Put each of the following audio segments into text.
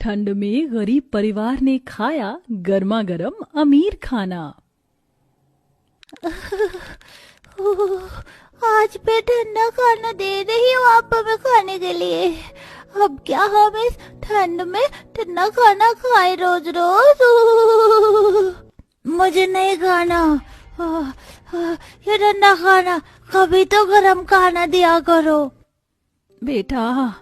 ठंड में गरीब परिवार ने खाया गर्मा गर्म अमीर खाना। आज मैं ठंडा खाना दे रही हूँ आप हमें खाने के लिए। अब क्या हम इस ठंड में ठंडा खाना खाए रोज रोज? मुझे नहीं खाना ये ठंडा खाना, कभी तो गरम खाना दिया करो। बेटा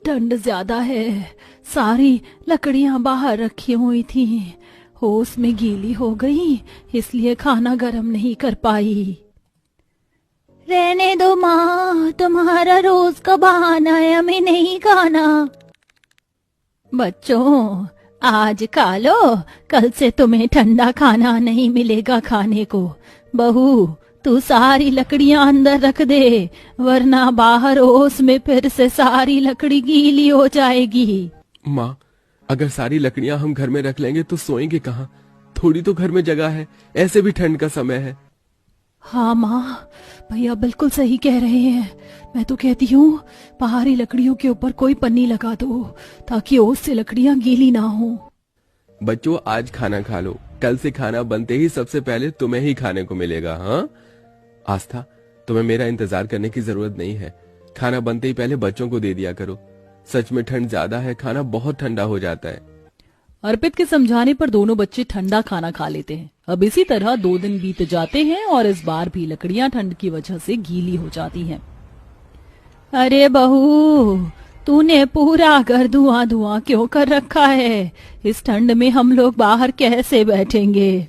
ठंड ज्यादा है, सारी लकड़ियां बाहर रखी हुई थी, ओस में गीली हो गई, इसलिए खाना गर्म नहीं कर पाई। रहने दो माँ, तुम्हारा रोज का बहाना है हमें नहीं खाना। बच्चों आज खा लो, कल से तुम्हें ठंडा खाना नहीं मिलेगा खाने को। बहू तू सारी लकड़ियां अंदर रख दे, वरना बाहर ओस में फिर से सारी लकड़ी गीली हो जाएगी। माँ अगर सारी लकड़ियां हम घर में रख लेंगे तो सोएंगे कहाँ? थोड़ी तो घर में जगह है, ऐसे भी ठंड का समय है। हाँ माँ, भैया बिल्कुल सही कह रहे हैं। मैं तो कहती हूँ बाहरी लकड़ियों के ऊपर कोई पन्नी लगा दो ताकि ओस से लकड़ियां गीली ना हो। बच्चों आज खाना खा लो, कल से खाना बनते ही सबसे पहले तुम्हें ही खाने को मिलेगा। हाँ आस्था, तुम्हें मेरा इंतजार करने की जरूरत नहीं है, खाना बनते ही पहले बच्चों को दे दिया करो। सच में ठंड ज्यादा है, खाना बहुत ठंडा हो जाता है। अर्पित के समझाने पर दोनों बच्चे ठंडा खाना खा लेते हैं। अब इसी तरह 2 दिन बीत जाते हैं और इस बार भी लकड़ियां ठंड की वजह से गीली हो जाती हैं। अरे बहू तूने पूरा घर धुआं धुआं क्यों कर रखा है? इस ठंड में हम लोग बाहर कैसे बैठेंगे?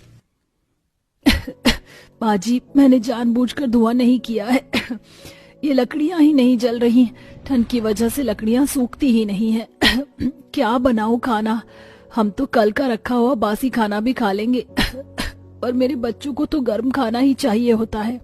बाजी मैंने जानबूझकर धुआं नहीं किया है। ये लकड़ियां ही नहीं जल रही, ठंड की वजह से लकड़ियां सूखती ही नहीं है। क्या बनाऊं खाना? हम तो कल का रखा हुआ बासी खाना भी खा लेंगे, और मेरे बच्चों को तो गर्म खाना ही चाहिए होता है।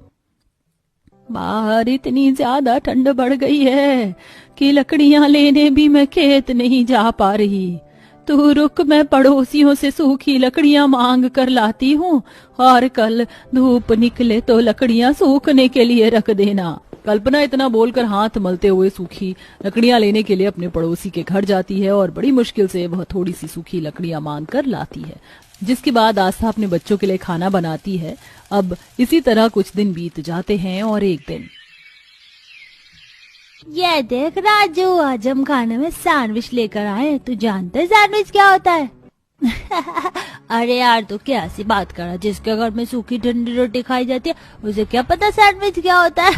बाहर इतनी ज्यादा ठंड बढ़ गई है कि लकड़ियां लेने भी मैं खेत नहीं जा पा रही। तू रुक, मैं पड़ोसियों से सूखी लकड़ियां मांग कर लाती हूँ, और कल धूप निकले तो लकड़ियां सूखने के लिए रख देना। कल्पना इतना बोलकर हाथ मलते हुए सूखी लकड़ियां लेने के लिए अपने पड़ोसी के घर जाती है और बड़ी मुश्किल से वह थोड़ी सी सूखी लकड़ियां मांग कर लाती है, जिसके बाद आस्था अपने बच्चों के लिए खाना बनाती है। अब इसी तरह कुछ दिन बीत जाते हैं और एक दिन, ये देख राजू, आज हम खाने में सैंडविच लेकर आए। तू जानता है सैंडविच क्या होता है? अरे यार तू क्या ऐसी बात कर रहा है? जिसके घर में सूखी ठंडी रोटी खाई जाती है उसे क्या पता सैंडविच क्या होता है?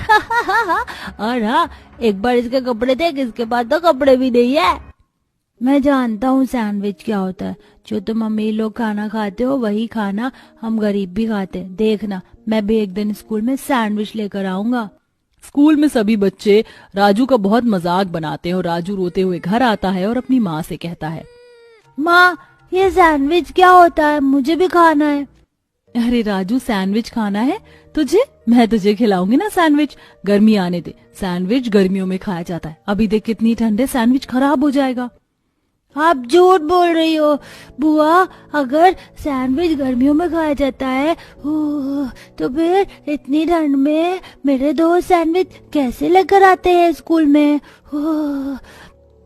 और हाँ, एक बार इसके कपड़े देख, इसके पास तो कपड़े भी नहीं है। मैं जानता हूँ सैंडविच क्या होता है। जो तुम अमीर लोग खाना खाते हो वही खाना हम गरीब भी खाते हैं। देखना, मैं भी एक दिन स्कूल में सैंडविच लेकर आऊंगा। स्कूल में सभी बच्चे राजू का बहुत मजाक बनाते हैं और राजू रोते हुए घर आता है और अपनी माँ से कहता है, माँ ये सैंडविच क्या होता है? मुझे भी खाना है। अरे राजू सैंडविच खाना है तुझे? मैं तुझे खिलाऊंगी ना सैंडविच। गर्मी आने दे, सैंडविच गर्मियों में खाया जाता है। अभी देख कितनी ठंड है, सैंडविच खराब हो जाएगा। आप झूठ बोल रही हो बुआ। अगर सैंडविच गर्मियों में खाया जाता है तो फिर इतनी ठंड में मेरे दोस्त सैंडविच कैसे लेकर आते हैं स्कूल में?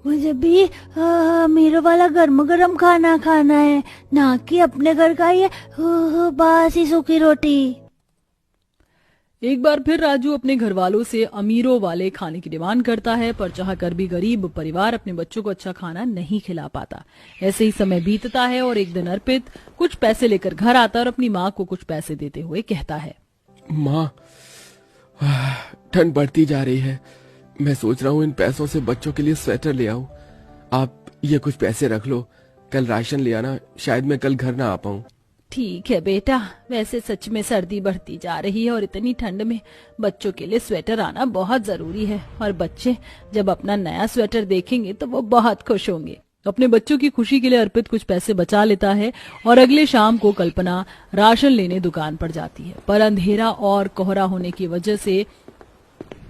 मुझे भी अमीरों वाला गर्म गर्म खाना खाना है, ना कि अपने घर का ये बासी सूखी रोटी। एक बार फिर राजू अपने घर वालों से अमीरों वाले खाने की डिमांड करता है, पर चाहकर भी गरीब परिवार अपने बच्चों को अच्छा खाना नहीं खिला पाता। ऐसे ही समय बीतता है और एक दिन अर्पित कुछ पैसे लेकर घर आता है और अपनी माँ को कुछ पैसे देते हुए कहता है, माँ ठंड बढ़ती जा रही है, मैं सोच रहा हूँ इन पैसों से बच्चों के लिए स्वेटर ले आऊं। आप ये कुछ पैसे रख लो, कल राशन ले आना, शायद मैं कल घर ना आ पाऊं। ठीक है बेटा, वैसे सच में सर्दी बढ़ती जा रही है और इतनी ठंड में बच्चों के लिए स्वेटर आना बहुत जरूरी है, और बच्चे जब अपना नया स्वेटर देखेंगे तो वो बहुत खुश होंगे। अपने बच्चों की खुशी के लिए अर्पित कुछ पैसे बचा लेता है और अगले शाम को कल्पना राशन लेने दुकान पर जाती है, पर अंधेरा और कोहरा होने की वजह से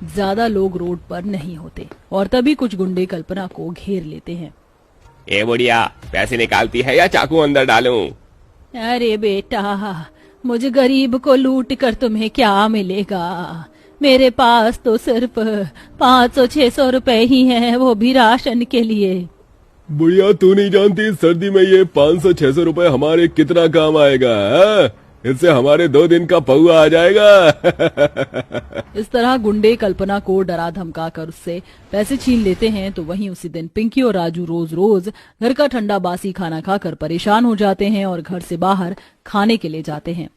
ज्यादा लोग रोड पर नहीं होते और तभी कुछ गुंडे कल्पना को घेर लेते हैं। ए बुढ़िया, पैसे निकालती है या चाकू अंदर डालूं? अरे बेटा, मुझे गरीब को लूट कर तुम्हें क्या मिलेगा? मेरे पास तो सिर्फ 500-600 रुपए ही हैं, वो भी राशन के लिए। बुढ़िया, तू नहीं जानती सर्दी में ये 500-600 रुपए हमारे कितना काम आएगा है? इससे हमारे 2 दिन का पौआ आ जाएगा। इस तरह गुंडे कल्पना को डरा धमका कर उससे पैसे छीन लेते हैं। तो वहीं उसी दिन पिंकी और राजू रोज रोज घर का ठंडा बासी खाना खाकर परेशान हो जाते हैं और घर से बाहर खाने के लिए जाते हैं।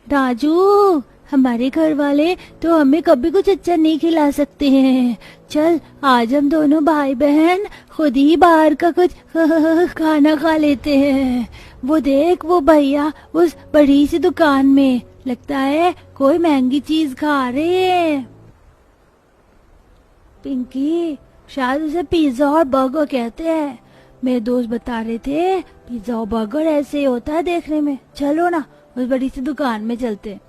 राजू, हमारे घर वाले तो हमें कभी कुछ अच्छा नहीं खिला सकते हैं। चल आज हम दोनों भाई बहन खुद ही बाहर का कुछ खाना खा लेते हैं। वो देख, वो भैया उस बड़ी सी दुकान में लगता है कोई महंगी चीज खा रहे हैं। पिंकी, शायद उसे पिज्जा और बर्गर कहते हैं। मेरे दोस्त बता रहे थे पिज्जा और बर्गर ऐसे ही होता है देखने में। चलो ना उस बड़ी सी दुकान में चलते हैं।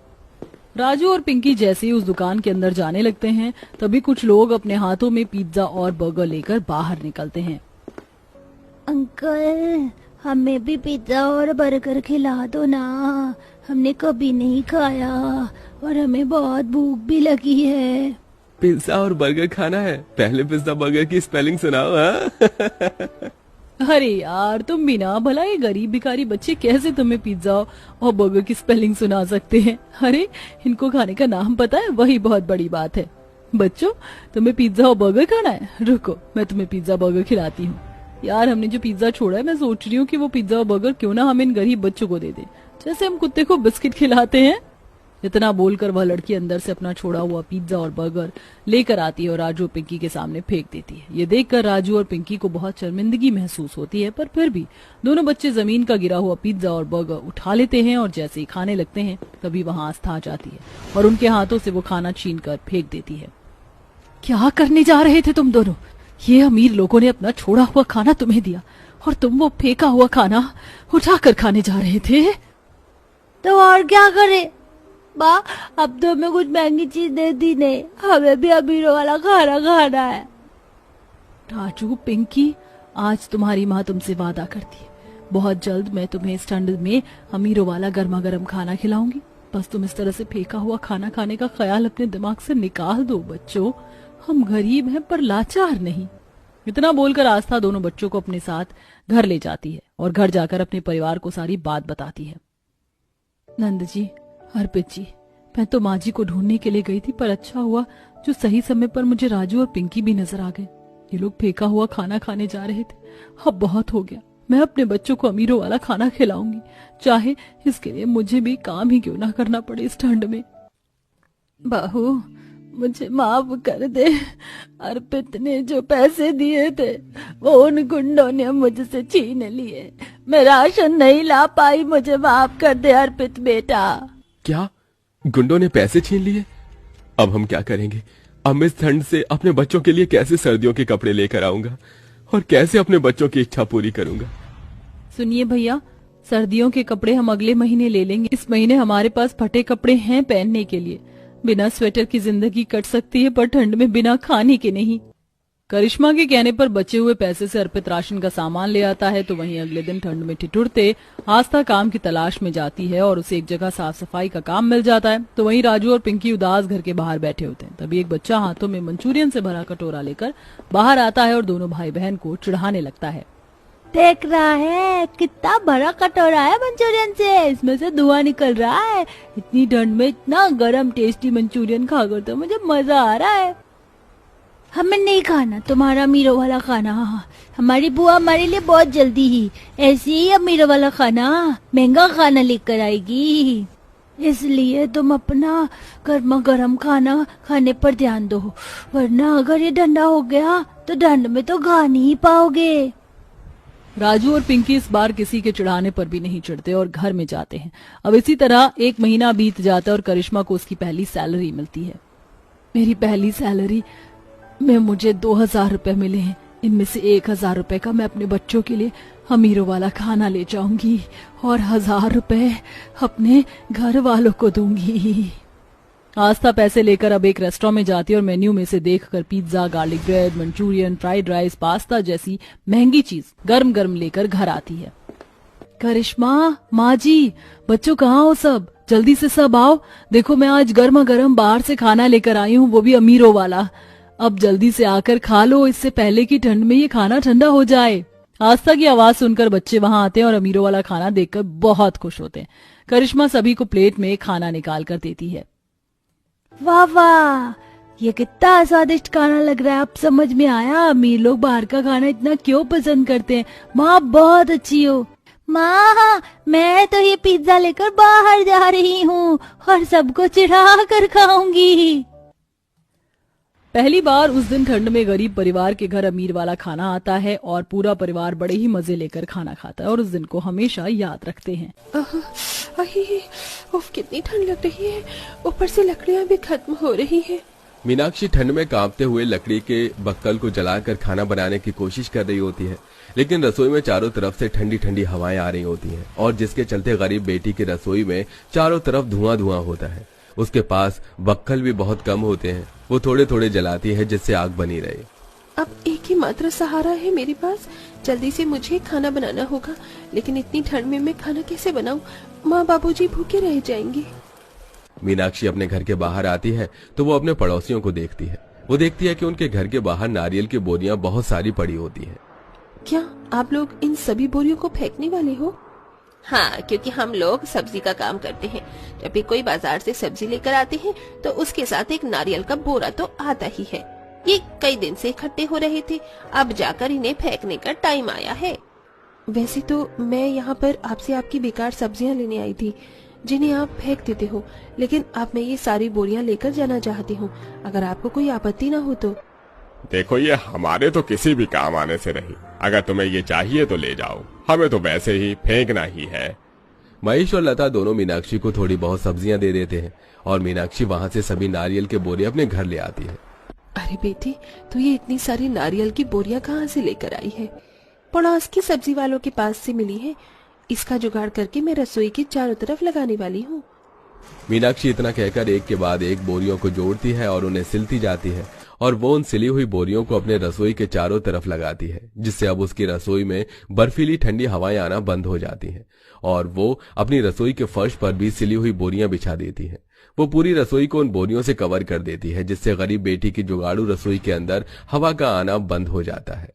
राजू और पिंकी जैसे ही उस दुकान के अंदर जाने लगते हैं तभी कुछ लोग अपने हाथों में पिज्जा और बर्गर लेकर बाहर निकलते हैं। अंकल, हमें भी पिज्जा और बर्गर खिला दो ना, हमने कभी नहीं खाया और हमें बहुत भूख भी लगी है। पिज्जा और बर्गर खाना है? पहले पिज्जा बर्गर की स्पेलिंग सुनाओ। हाँ? अरे यार, तुम भी ना, भला ये गरीब भिखारी बच्चे कैसे तुम्हें पिज्जा और बर्गर की स्पेलिंग सुना सकते हैं? अरे इनको खाने का नाम पता है, वही बहुत बड़ी बात है। बच्चों, तुम्हें पिज्जा और बर्गर खाना है? रुको, मैं तुम्हें पिज्जा बर्गर खिलाती हूँ। यार, हमने जो पिज्जा छोड़ा है, मैं सोच रही हूँ कि वो पिज्जा और बर्गर क्यों ना हम इन गरीब बच्चों को दे दें, जैसे हम कुत्ते को बिस्किट खिलाते हैं। इतना बोलकर वह लड़की अंदर से अपना छोड़ा हुआ पिज्जा और बर्गर लेकर आती है और राजू और पिंकी के सामने फेंक देती है। ये देखकर राजू और पिंकी को बहुत शर्मिंदगी महसूस होती है, पर फिर भी दोनों बच्चे जमीन का गिरा हुआ पिज्जा और बर्गर उठा लेते हैं और जैसे ही खाने लगते हैं तभी वहां आस्था आ जाती है और उनके हाथों से वो खाना छीन कर फेंक देती है। क्या करने जा रहे थे तुम दोनों? ये अमीर लोगों ने अपना छोड़ा हुआ खाना तुम्हें दिया और तुम वो फेंका हुआ खाना उठाकर खाने जा रहे थे। तो और क्या करे माँ, अब तो हमें कुछ महंगी चीज दे दी नहीं, हमें भी अमीरों वाला खाना खाना है। राजू, पिंकी, आज तुम्हारी माँ तुमसे वादा करती है, बहुत जल्द मैं तुम्हें इस ठंड में अमीरों वाला गर्मा गर्म खाना खिलाऊंगी। बस तुम इस तरह से फेंका हुआ खाना खाने का ख्याल अपने दिमाग से निकाल दो। बच्चों, हम गरीब हैं पर लाचार नहीं। इतना बोलकर आस्था दोनों बच्चों को अपने साथ घर ले जाती है और घर जाकर अपने परिवार को सारी बात बताती है। नंद जी, अर्पित जी, मैं तो माँ जी को ढूंढने के लिए गई थी, पर अच्छा हुआ जो सही समय पर मुझे राजू और पिंकी भी नजर आ गए। ये लोग फेंका हुआ खाना खाने जा रहे थे। अब बहुत हो गया, मैं अपने बच्चों को अमीरों वाला खाना खिलाऊंगी, चाहे इसके लिए मुझे भी काम ही क्यों ना करना पड़े इस ठंड में। बहू, मुझे माफ कर दे। अर्पित ने जो पैसे दिए थे वो उन गुंडों ने मुझसे छीन लिए। मैं राशन नहीं ला पाई, मुझे माफ कर दे अर्पित बेटा। क्या गुंडों ने पैसे छीन लिए? अब हम क्या करेंगे? अब इस ठंड से अपने बच्चों के लिए कैसे सर्दियों के कपड़े लेकर आऊंगा और कैसे अपने बच्चों की इच्छा पूरी करूंगा? सुनिए भैया, सर्दियों के कपड़े हम अगले महीने ले लेंगे। इस महीने हमारे पास फटे कपड़े हैं पहनने के लिए। बिना स्वेटर की जिंदगी कट सकती है, पर ठंड में बिना खाने के नहीं। करिश्मा के कहने पर बचे हुए पैसे से अर्पित राशन का सामान ले आता है। तो वहीं अगले दिन ठंड में ठिठुरते आस्था काम की तलाश में जाती है और उसे एक जगह साफ सफाई का काम मिल जाता है। तो वहीं राजू और पिंकी उदास घर के बाहर बैठे होते हैं। तभी एक बच्चा हाथों में मंचूरियन से भरा कटोरा लेकर बाहर आता है और दोनों भाई बहन को चिढ़ाने लगता है। देख रहा है कितना बड़ा कटोरा है मंचूरियन से, इसमें से धुआं निकल रहा है। इतनी ठंड में इतना गरम टेस्टी मंचूरियन खाकर तो मुझे मजा आ रहा है। हमें नहीं खाना तुम्हारा अमीरों वाला खाना। हमारी बुआ हमारे लिए बहुत जल्दी ही ऐसे ही अमीरों वाला खाना, महंगा खाना लेकर आएगी, इसलिए तुम अपना गर्मा गर्म खाना खाने पर ध्यान दो, वरना अगर ये ठंडा हो गया तो ठंड में तो खा नहीं पाओगे। राजू और पिंकी इस बार किसी के चिढ़ाने पर भी नहीं चिढ़ते और घर में जाते हैं। अब इसी तरह 1 महीना बीत जाता है और करिश्मा को उसकी पहली सैलरी मिलती है। मेरी पहली सैलरी में मुझे 2000 रुपए मिले हैं। इनमें से 1000 रुपए का मैं अपने बच्चों के लिए अमीरों वाला खाना ले जाऊंगी और 1000 रुपए अपने घर वालों को दूंगी। आस्था पैसे लेकर अब एक रेस्टोरेंट में जाती है और मेन्यू में से देखकर pizza, garlic bread, Manchurian, fried rice, pasta जैसी महंगी चीज गर्म गर्म लेकर घर आती है। करिश्मा, माँ जी, बच्चों कहाँ हो सब? जल्दी से सब आओ, देखो मैं आज गर्मा गर्म बाहर से खाना लेकर आई हूँ, वो भी अमीरों वाला। अब जल्दी से आकर खा लो, इससे पहले कि ठंड में ये खाना ठंडा हो जाए। आस्था की आवाज सुनकर बच्चे वहां आते हैं और अमीरों वाला खाना देखकर बहुत खुश होते हैं। करिश्मा सभी को प्लेट में खाना निकाल कर देती है। वाह वाह, ये कितना स्वादिष्ट खाना लग रहा है। अब समझ में आया अमीर लोग बाहर का खाना इतना क्यों पसंद करते हैं। माँ बहुत अच्छी हो। माँ, मैं तो ये पिज्जा लेकर बाहर जा रही हूँ और सबको चिढ़ा कर खाऊंगी। पहली बार उस दिन ठंड में गरीब परिवार के घर अमीर वाला खाना आता है और पूरा परिवार बड़े ही मजे लेकर खाना खाता है और उस दिन को हमेशा याद रखते हैं। उफ, कितनी ठंड लग रही है, ऊपर से लकड़ियाँ भी खत्म हो रही है। मीनाक्षी ठंड में कांपते हुए लकड़ी के बक्कल को जलाकर खाना बनाने की कोशिश कर रही होती है, लेकिन रसोई में चारों तरफ से ठंडी ठंडी हवाएं आ रही होती हैं और जिसके चलते गरीब बेटी की रसोई में चारों तरफ धुआं धुआं होता है। उसके पास बक्कल भी बहुत कम होते हैं, वो थोड़े थोड़े जलाती है जिससे आग बनी रहे। अब एक ही मात्र सहारा है मेरे पास, जल्दी से मुझे खाना बनाना होगा। लेकिन इतनी ठंड में मैं खाना कैसे बनाऊं? माँ बाबूजी भूखे रह जाएंगे। मीनाक्षी अपने घर के बाहर आती है तो वो अपने पड़ोसियों को देखती है। वो देखती है कि उनके घर के बाहर नारियल की बोरियां बहुत सारी पड़ी होती हैं। क्या आप लोग इन सभी बोरियों को फेंकने वाले हो? हाँ, क्योंकि हम लोग सब्जी का काम करते हैं। जब भी कोई बाजार से सब्जी लेकर आते हैं तो उसके साथ एक नारियल का बोरा तो आता ही है। ये कई दिन से इकट्ठे हो रहे थे, अब जाकर इन्हें फेंकने का टाइम आया है। वैसे तो मैं यहाँ पर आपसे आपकी बेकार सब्जियाँ लेने आई थी जिन्हें आप फेंक देते हो, लेकिन अब मैं ये सारी बोरियां लेकर जाना चाहती हूँ, अगर आपको कोई आपत्ति ना हो तो। देखो, ये हमारे तो किसी भी काम आने से नहीं। अगर तुम्हें ये चाहिए तो ले जाओ, हमें तो वैसे ही फेंकना ही है। महेश और लता दोनों मीनाक्षी को थोड़ी बहुत सब्जियां दे देते हैं और मीनाक्षी वहाँ से सभी नारियल के बोरे अपने घर ले आती है। अरे बेटी, तो ये इतनी सारी नारियल की बोरियां कहाँ से लेकर आई है? पड़ोस की सब्जी वालों के पास से मिली है। इसका जुगाड़ करके मैं रसोई के चारों तरफ लगाने वाली हूँ। मीनाक्षी इतना कहकर एक के बाद एक बोरियों को जोड़ती है और उन्हें सिलती जाती है और वो उन सिली हुई बोरियों को अपने रसोई के चारों तरफ लगाती है, जिससे अब उसकी रसोई में बर्फीली ठंडी हवाएं आना बंद हो जाती हैं और वो अपनी रसोई के फर्श पर भी सिली हुई बोरियां बिछा देती है। वो पूरी रसोई को उन बोरियों से कवर कर देती है, जिससे गरीब बेटी की जुगाड़ू रसोई के अंदर हवा का आना बंद हो जाता है।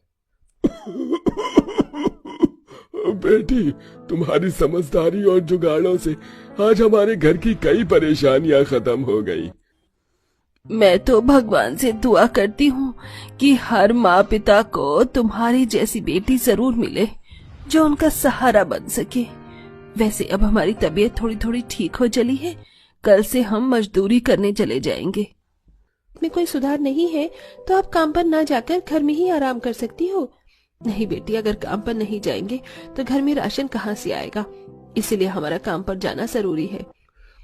बेटी, तुम्हारी समझदारी और जुगाड़ों से आज हमारे घर की कई परेशानियां खत्म हो गई। मैं तो भगवान से दुआ करती हूँ कि हर माँ पिता को तुम्हारी जैसी बेटी जरूर मिले जो उनका सहारा बन सके। वैसे अब हमारी तबीयत थोड़ी थोड़ी ठीक हो चली है, कल से हम मजदूरी करने चले जाएंगे। में कोई सुधार नहीं है तो आप काम पर ना जाकर घर में ही आराम कर सकती हो। नहीं बेटी, अगर काम पर नहीं जाएंगे तो घर में राशन कहाँ से आएगा, इसीलिए हमारा काम पर जाना जरूरी है।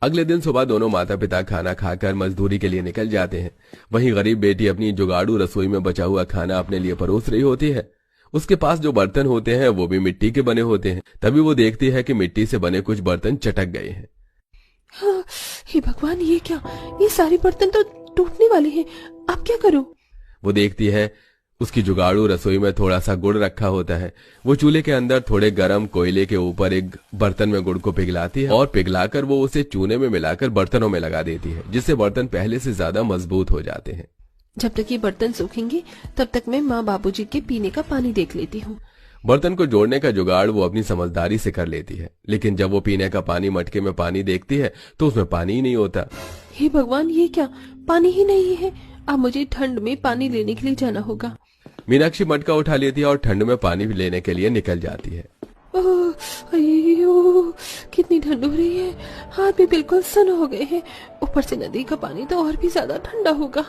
अगले दिन सुबह दोनों माता पिता खाना खाकर मजदूरी के लिए निकल जाते हैं। वहीं गरीब बेटी अपनी जुगाड़ू रसोई में बचा हुआ खाना अपने लिए परोस रही होती है। उसके पास जो बर्तन होते हैं वो भी मिट्टी के बने होते हैं। तभी वो देखती है कि मिट्टी से बने कुछ बर्तन चटक गए हैं। हाँ, हे भगवान, ये क्या? ये सारे बर्तन तो टूटने वाले हैं, अब क्या करूं? वो देखती है उसकी जुगाड़ू रसोई में थोड़ा सा गुड़ रखा होता है। वो चूल्हे के अंदर थोड़े गरम कोयले के ऊपर एक बर्तन में गुड़ को पिघलाती है और पिघलाकर वो उसे चूने में मिलाकर बर्तनों में लगा देती है, जिससे बर्तन पहले से ज्यादा मजबूत हो जाते हैं। जब तक ये बर्तन सूखेंगे तब तक मैं माँ बाबूजी के पीने का पानी देख लेती हूँ। बर्तन को जोड़ने का जुगाड़ वो अपनी समझदारी से कर लेती है, लेकिन जब वो पीने का पानी मटके में पानी देखती है तो उसमें पानी ही नहीं होता। हे भगवान, ये क्या? पानी ही नहीं है। अब मुझे ठंड में पानी लेने के लिए जाना होगा। मीनाक्षी मटका उठा लेती है और ठंड में पानी लेने के लिए निकल जाती है। अयो, कितनी ठंड हो रही है, हाथ भी बिल्कुल सन हो गए हैं। ऊपर से नदी का पानी तो और भी ज्यादा ठंडा होगा।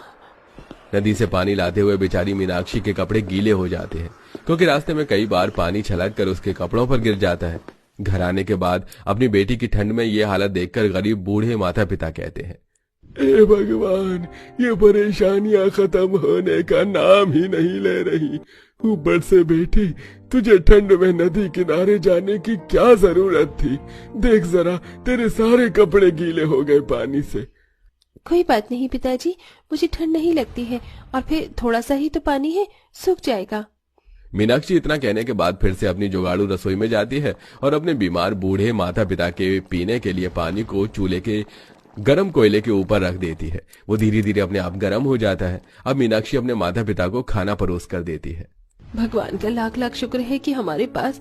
नदी से पानी लाते हुए बेचारी मीनाक्षी के कपड़े गीले हो जाते हैं, क्योंकि रास्ते में कई बार पानी छलक कर उसके कपड़ों पर गिर जाता है। घर आने के बाद अपनी बेटी की ठंड में ये हालत देखकर गरीब बूढ़े माता पिता कहते हैं, हे भगवान, ये परेशानियां खत्म होने का नाम ही नहीं ले रही। ऊपर से बेटी, तुझे ठंड में नदी किनारे जाने की क्या जरूरत थी? देख जरा, तेरे सारे कपड़े गीले हो गए पानी से। कोई बात नहीं पिताजी, मुझे ठंड नहीं लगती है, और फिर थोड़ा सा ही तो पानी है, सूख जाएगा। मीनाक्षी इतना कहने के बाद फिर से अपनी जुगाड़ू रसोई में जाती है और अपने बीमार बूढ़े माता पिता के पीने के लिए पानी को चूल्हे के गरम कोयले के ऊपर रख देती है। वो धीरे धीरे अपने आप गर्म हो जाता है। अब मीनाक्षी अपने माता पिता को खाना परोस कर देती है। भगवान का लाख लाख शुक्र है कि हमारे पास